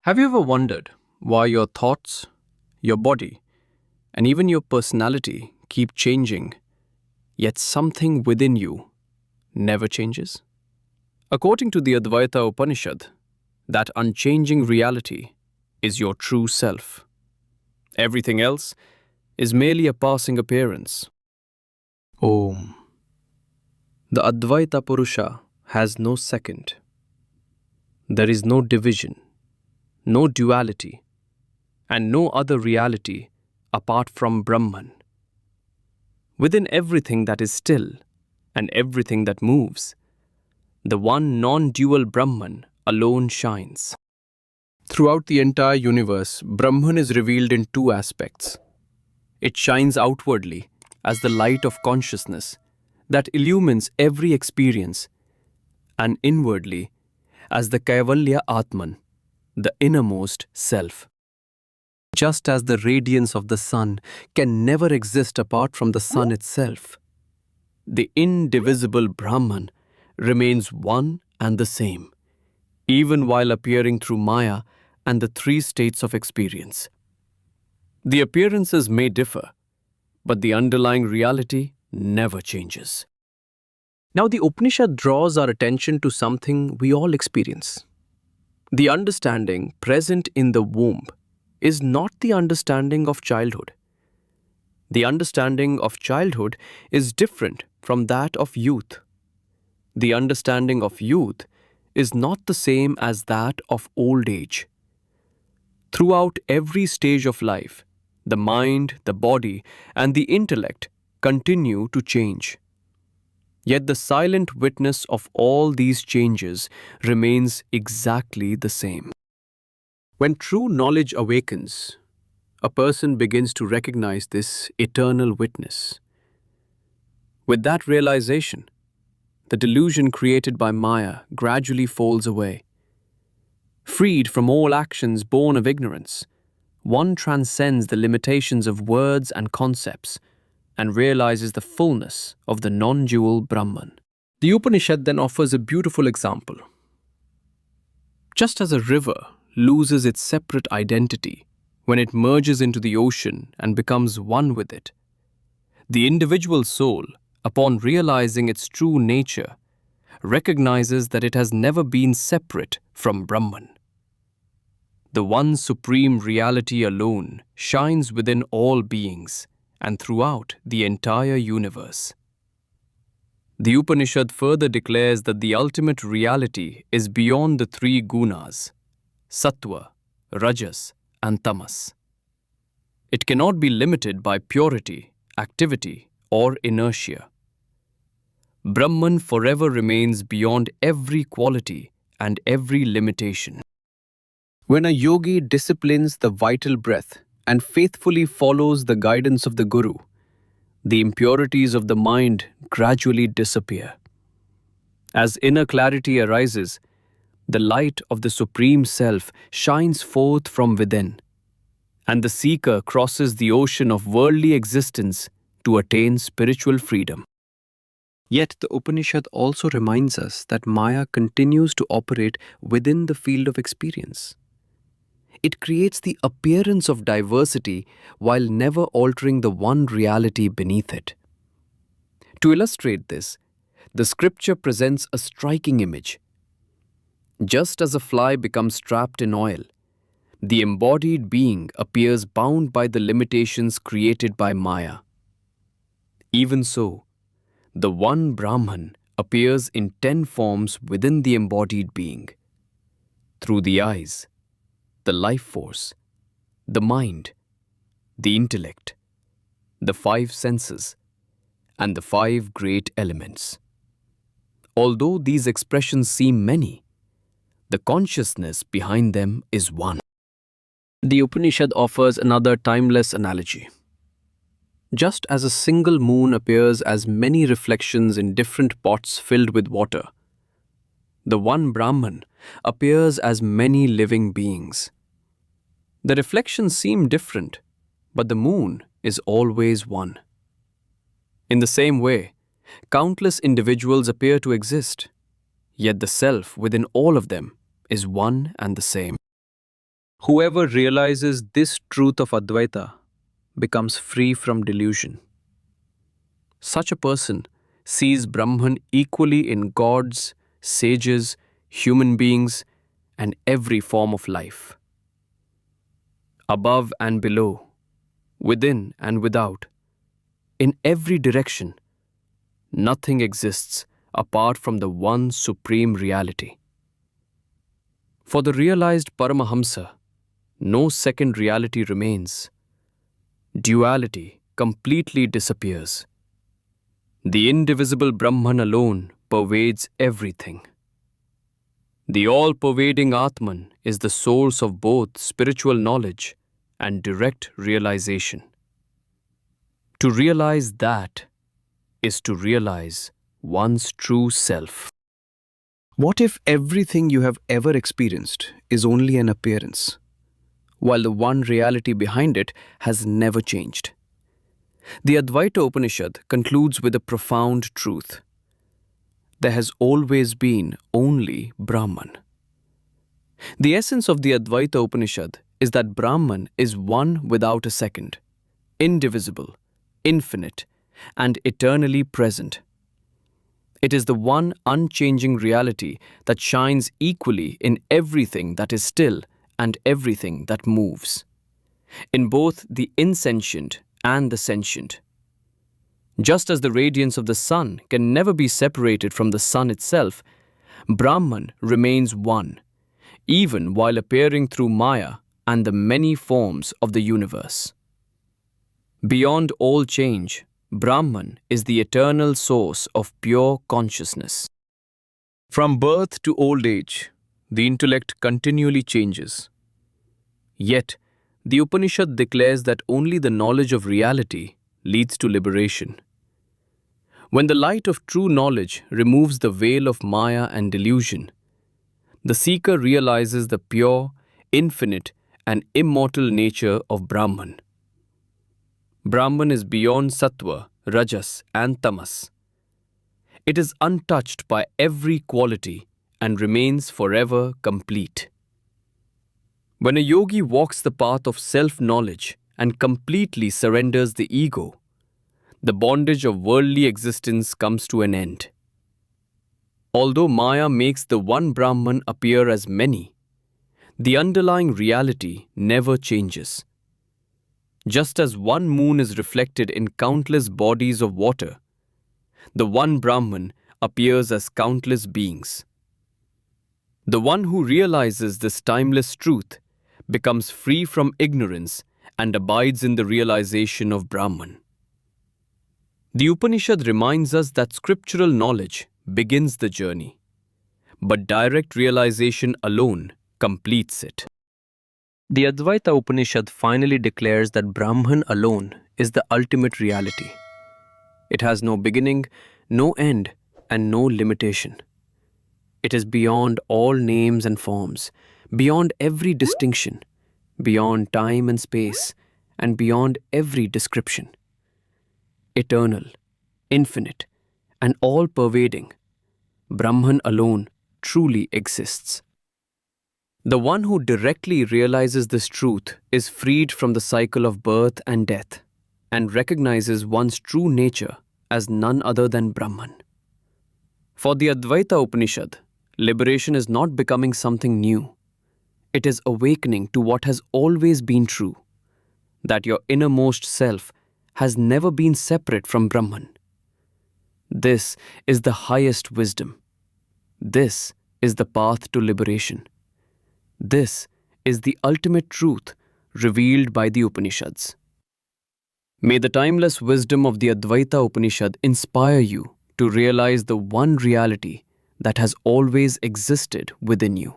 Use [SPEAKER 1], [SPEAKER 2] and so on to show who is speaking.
[SPEAKER 1] Have you ever wondered why your thoughts, your body, and even your personality keep changing, yet something within you never changes? According to the Advaita Upanishad, that unchanging reality is your true self. Everything else is merely a passing appearance. Om. The Advaita Purusha has no second. There is no division, no duality, and no other reality apart from Brahman. Within everything that is still and everything that moves, the one non-dual Brahman alone shines. Throughout the entire universe, Brahman is revealed in two aspects. It shines outwardly as the light of consciousness that illumines every experience, and inwardly as the Kaivalya Atman, the innermost self. Just as the radiance of the sun can never exist apart from the sun itself, the indivisible Brahman remains one and the same, even while appearing through Maya and the three states of experience. The appearances may differ, but the underlying reality never changes. Now, the Upanishad draws our attention to something we all experience. The understanding present in the womb is not the understanding of childhood. The understanding of childhood is different from that of youth. The understanding of youth is not the same as that of old age. Throughout every stage of life, the mind, the body, and the intellect continue to change. Yet the silent witness of all these changes remains exactly the same. When true knowledge awakens, a person begins to recognize this eternal witness. With that realization, the delusion created by Maya gradually falls away. Freed from all actions born of ignorance, one transcends the limitations of words and concepts and realizes the fullness of the non-dual Brahman. The Upanishad then offers a beautiful example. Just as a river loses its separate identity when it merges into the ocean and becomes one with it, the individual soul, upon realizing its true nature, recognizes that it has never been separate from Brahman. The one supreme reality alone shines within all beings and throughout the entire universe. The Upanishad further declares that the ultimate reality is beyond the three Gunas, Sattva, Rajas, and Tamas. It cannot be limited by purity, activity, or inertia. Brahman forever remains beyond every quality and every limitation. When a yogi disciplines the vital breath and faithfully follows the guidance of the Guru, the impurities of the mind gradually disappear. As inner clarity arises, the light of the Supreme Self shines forth from within, and the seeker crosses the ocean of worldly existence to attain spiritual freedom. Yet the Upanishad also reminds us that Maya continues to operate within the field of experience. It creates the appearance of diversity while never altering the one reality beneath it. To illustrate this, the scripture presents a striking image. Just as a fly becomes trapped in oil, the embodied being appears bound by the limitations created by Maya. Even so, the one Brahman appears in 10 forms within the embodied being. Through the eyes, the life force, the mind, the intellect, the 5 senses, and the 5 great elements. Although these expressions seem many, the consciousness behind them is one. The Upanishad offers another timeless analogy. Just as a single moon appears as many reflections in different pots filled with water, the one Brahman appears as many living beings. The reflections seem different, but the moon is always one. In the same way, countless individuals appear to exist, yet the self within all of them is one and the same. Whoever realizes this truth of Advaita becomes free from delusion. Such a person sees Brahman equally in gods, sages, human beings, and every form of life. Above and below, within and without, in every direction, nothing exists apart from the one supreme reality. For the realized Paramahamsa, no second reality remains. Duality completely disappears. The indivisible Brahman alone pervades everything. The all-pervading Atman is the source of both spiritual knowledge and direct realization. To realize that is to realize one's true self. What if everything you have ever experienced is only an appearance, while the one reality behind it has never changed? The Advaita Upanishad concludes with a profound truth. There has always been only Brahman. The essence of the Advaita Upanishad is that Brahman is one without a second, indivisible, infinite, and eternally present. It is the one unchanging reality that shines equally in everything that is still and everything that moves, in both the insentient and the sentient. Just as the radiance of the sun can never be separated from the sun itself, Brahman remains one, even while appearing through Maya and the many forms of the universe. Beyond all change, Brahman is the eternal source of pure consciousness. From birth to old age, the intellect continually changes. Yet, the Upanishad declares that only the knowledge of reality leads to liberation. When the light of true knowledge removes the veil of Maya and delusion, the seeker realizes the pure, infinite, and immortal nature of Brahman. Brahman is beyond Sattva, Rajas, and Tamas. It is untouched by every quality and remains forever complete. When a yogi walks the path of self-knowledge and completely surrenders the ego, the bondage of worldly existence comes to an end. Although Maya makes the one Brahman appear as many, the underlying reality never changes. Just as one moon is reflected in countless bodies of water, the one Brahman appears as countless beings. The one who realizes this timeless truth becomes free from ignorance and abides in the realization of Brahman. The Upanishad reminds us that scriptural knowledge begins the journey, but direct realization alone completes it. The Advaita Upanishad finally declares that Brahman alone is the ultimate reality. It has no beginning, no end, and no limitation. It is beyond all names and forms, beyond every distinction, beyond time and space, and beyond every description. Eternal, infinite, and all-pervading, Brahman alone truly exists. The one who directly realizes this truth is freed from the cycle of birth and death and recognizes one's true nature as none other than Brahman. For the Advaita Upanishad, liberation is not becoming something new. It is awakening to what has always been true, that your innermost self has never been separate from Brahman. This is the highest wisdom. This is the path to liberation. This is the ultimate truth revealed by the Upanishads. May the timeless wisdom of the Advaita Upanishad inspire you to realize the one reality that has always existed within you.